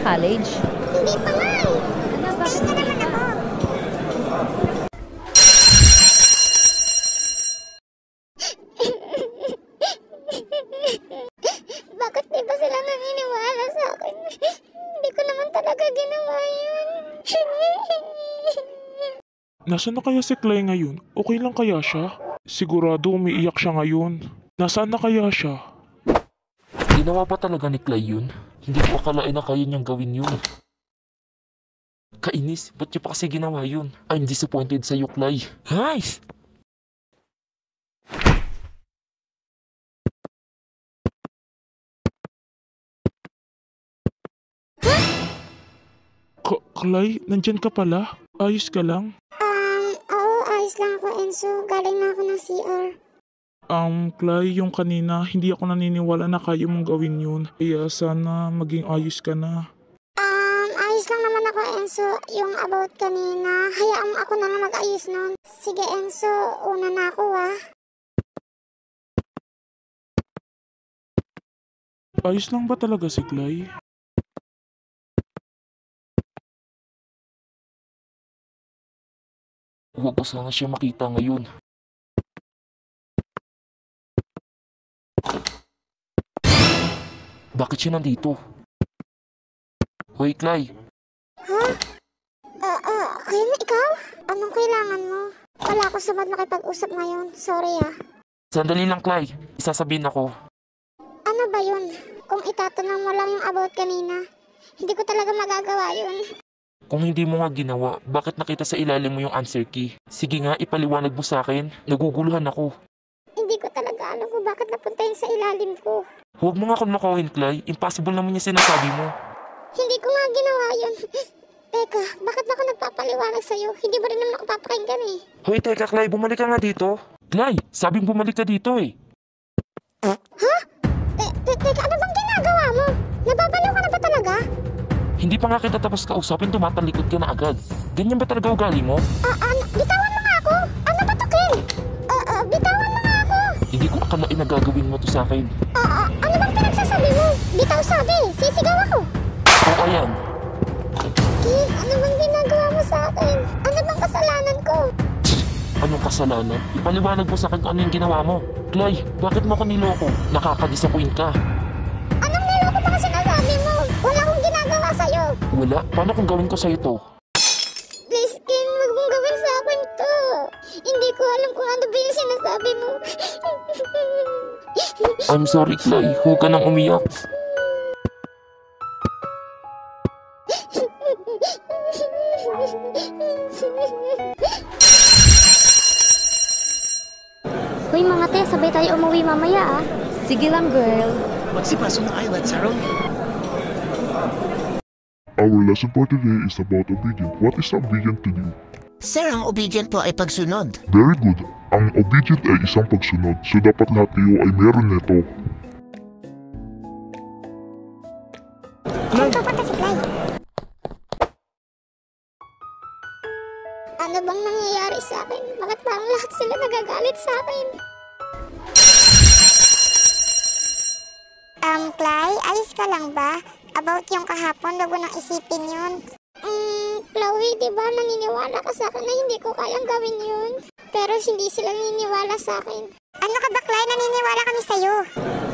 college? Hindi pa nga eh. Ano, bakit Hintayin niya hindi naman pa? ako. Bakit di ba sila naniniwala sa akin? Hindi ko naman talaga ginawa yun. Nasaan na kaya si Clay ngayon? Okay lang kaya siya? Sigurado umiiyak siya ngayon. Nasaan na kaya siya? Ginawa pa talaga ni Clay yun? Hindi ko akalain na kaya niyang gawin yun. Kainis, ba't niya pa kasi ginawa yun? I'm disappointed sa'yo, Clay. Guys! Clay, nandyan ka pala? Ayos ka lang? Oo, ayos lang ako, Enzo. Galing na ako ng CR. Clay, yung kanina, hindi ako naniniwala na kaya mong gawin yun. Kaya sana maging ayos ka na. Ayos lang naman ako, Enzo. Yung about kanina, hayaan mo ako na lang mag-ayos nun. Sige, Enzo, una na ako Ayos lang ba talaga si Clay? Huwag ko sana siya makita ngayon. Bakit siya nandito? Hoy, Clay! Kaya na ikaw? Anong kailangan mo? Wala ako sa mood makipag-usap ngayon. Sorry Sandali lang, Clay. Isasabihin ako. Ano ba yun? Kung itatanong mo lang yung about kanina, hindi ko talaga magagawa yun. Kung hindi mo nga ginawa, bakit nakita sa ilalim mo yung answer key? Sige nga, ipaliwanag mo sa akin. Naguguluhan ako. Hindi ko talaga alam kung bakit napunta yun sa ilalim ko. Huwag mo nga akong makuhin, Clay. Impossible naman yung sinasabi mo. Hindi ko nga ginawa yun. Teka, bakit ako nagpapaliwanag sa'yo? Hindi mo rin naman ako papakinggan eh. Hoy, teka, Clay. Bumalik ka nga dito. Clay, sabing bumalik ka dito eh. Ha? Teka, ano bang ginagawa mo? Nababaliw ka na ba talaga? Hindi pa nga kita tapos kausapin, tumatalikod ka na agad. Ganyan ba talaga ugali mo? Bitawan mo nga ako! Ano ba to, Ken? Bitawan mo nga ako! Hindi ko akalain na gagawin mo to sa akin. Ano bang pinagsasabi mo? Bitaw sabi, sisigaw ako! O ayan, Ken, ano bang ginagawa mo sa akin? Ano bang kasalanan ko? anong kasalanan? Ipaliwanag mo sa akin kung ano yung ginawa mo. Clay, bakit mo ako niloko? Nakaka-disappoint ka. Anong niloko pa kasi sinasabi mo? Wala akong ginagawa sa'yo! Wala, paano kung gawin ko sa'yo to? Please, Ken, wag mong gawin sa akin to. Hindi ko alam kung ano ba yung sinasabi mo. I'm sorry, Clay. Huwag ka nang umiyak. Hoy mga te, sabay tayo umuwi mamaya Sige lang, girl. Magsipaso ng island, Sarong. Our lesson for today is about obedience. What is obedient to do? Sir, ang obedient po ay pagsunod. Very good. Ang obedient ay isang pagsunod, so dapat lahat kayo ay meron nito. Saan pupunta si Clay? Ano bang nangyayari sa akin? Bakit parang lahat sila nagagalit sa akin? Clay, ayos ka lang ba? About yung kahapon, wag mo nang isipin yun. Chloe, di ba naniniwala ka sa akin na hindi ko kayang gawin yun? Pero hindi sila naniniwala sa akin. Ano ka ba, Clay? Naniniwala kami sa'yo.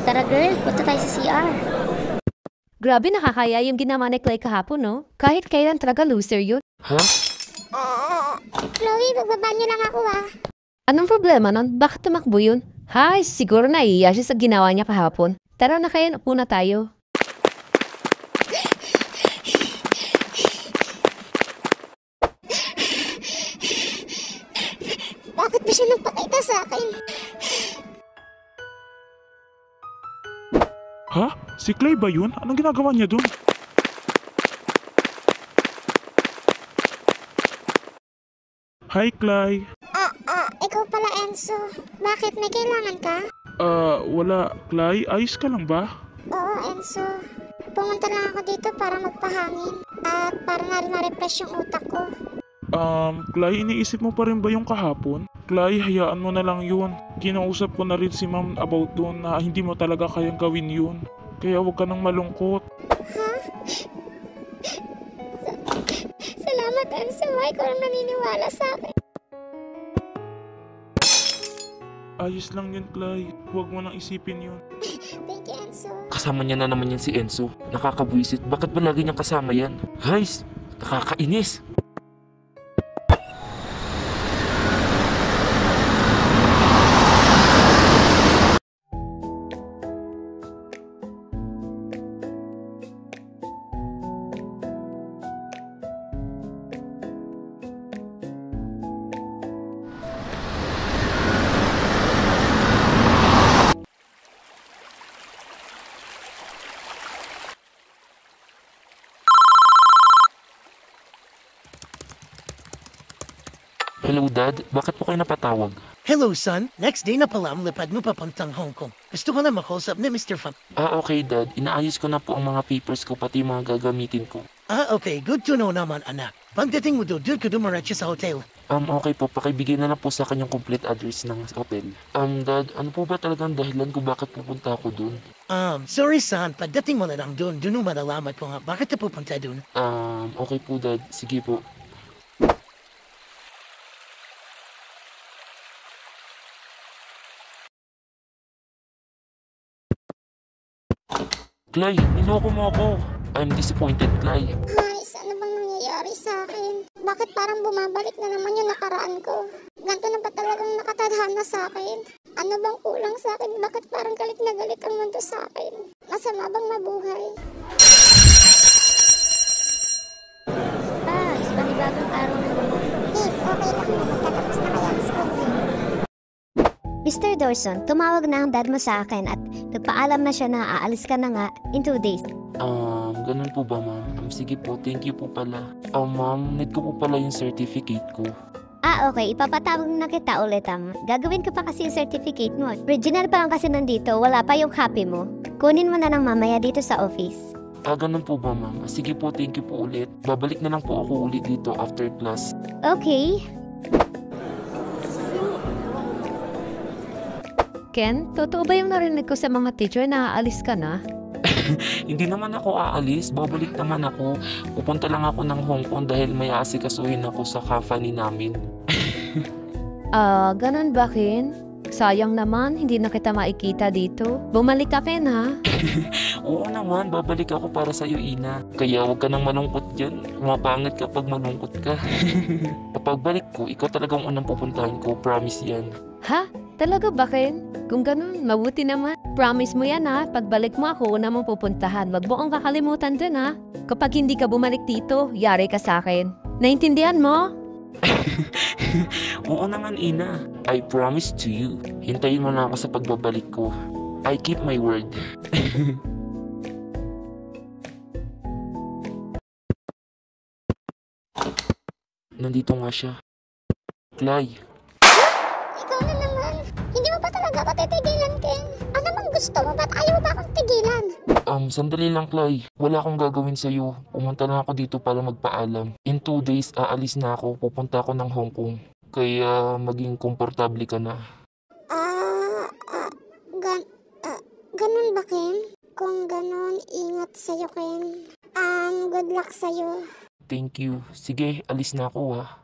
Tara, girl. Punta tayo sa CR. Grabe, nakakaya yung ginawa ni Clay kahapon, no? Kahit kailan talaga loser yun. Ha? Chloe, pagbaba niyo lang ako Anong problema nun? Bakit tumakbo yun? Hay, siguro naiiya siya sa ginawa niya kahapon. Tara na kayo, upo na tayo. Bakit ba siya nagpakita sa akin? Ha? Si Clay ba yun? Anong ginagawa niya dun? Hi, Clay. Ikaw pala, Enzo. Bakit? May kailangan ka? Wala. Clay, ayos ka lang ba? Oo, Enzo. Pumunta lang ako dito para magpahangin. At para na rin ma-refresh yung utak ko. Clay, iniisip mo pa rin ba yung kahapon? Clay, hayaan mo na lang yun. Kinausap ko na rin si ma'am about doon na hindi mo talaga kayang gawin yun. Kaya huwag ka nang malungkot. Ha? Salamat, Enzo. Why ko lang naniniwala sa akin? Ayos lang yun, Clay. Huwag mo nang isipin yun. Thank you, Enzo. Kasama niya na naman yan si Enzo. Nakakabwisit. Bakit ba lagi niyang kasama yan? Guys, nakakainis. Hello, Dad. Bakit po kayo napatawag? Hello, son. Next day na pala ang lipad mo papuntang Hong Kong. Gusto ko na makausap ni Mr. Fang. Okay, Dad. Inaayos ko na po ang mga papers ko, pati mga gagamitin ko. Okay. Good to know naman, anak. Pagdating mo doon ka dumiretso sa hotel. Okay po. Pakibigay na lang po sa akin yung complete address ng hotel. Dad, ano po ba talagang dahilan ko bakit pupunta ako dun? Sorry, son. Pagdating mo na lang doon mo malalaman ko nga bakit ka pupunta doon. Okay po, Dad. Sige po. Clay, niloko mo ako. I'm disappointed, Clay. Guys, ano bang nangyayari sa akin? Bakit parang bumabalik na naman yung nakaraan ko? Ganto na ba talagang nakatadhana sa akin? Ano bang kulang sa akin? Bakit parang galit na galit ang mundo sa akin? Masama bang mabuhay? Bas, panibagong araw na naman. Yes, okay lang. Magtatapos na kaya ang school. Mr. Dawson, tumawag na ang dad mo sa akin at nagpaalam na siya na aalis ka na nga in 2 days. Ganun po ba, ma'am? Sige po, thank you po pala. Ma'am, need ko po pala yung certificate ko. Okay. Ipapatawag na kita ulit, Gagawin ko pa kasi yung certificate mo. Original pa lang kasi nandito, wala pa yung copy mo. Kunin mo na lang mamaya dito sa office. Ganun po ba, ma'am? Sige po, thank you po ulit. Babalik na lang po ako ulit dito after class. Okay. Ken, totoo ba yung narinig ko sa mga teacher na aalis ka na? Hindi naman ako aalis, babalik naman ako. Pupunta lang ako ng Hong Kong dahil may aasikasuhin ako sa company namin. Ganun ba, Ken? Sayang naman, hindi na kita makikita dito. Bumalik ka, Ken, ha? Oo naman, babalik ako para sa'yo, Ina. Kaya huwag ka nang malungkot dyan. Mapangit kapag malungkot ka. Kapag balik ko, ikaw talagang unang pupuntahan ko, promise yan. Ha? Talaga ba, Ken? Kung ganun, mabuti naman. Promise mo yan, ha? Pagbalik mo ako, una mong pupuntahan. Wag mo akong kakalimutan dun, ha? Kapag hindi ka bumalik dito, yari ka sa akin. Naintindihan mo? Oo naman, Ina. I promise to you. Hintayin mo na ako sa pagbabalik ko. I keep my word. Nandito nga siya. Clay. Ikaw na naman. Hindi mo ba talaga ako titigilan, Ken? Ano bang gusto mo? Ba't ayaw mo ba akong tigilan? Sandali lang, Clay. Wala akong gagawin sa'yo. Pumunta lang ako dito para magpaalam. In 2 days, aalis na ako. Pupunta ako ng Hong Kong. Kaya maging komportable ka na. Ganun ba, Ken? Kung ganun, ingat sa'yo, Ken. Good luck sa'yo. Thank you. Sige, alis na ako, ha.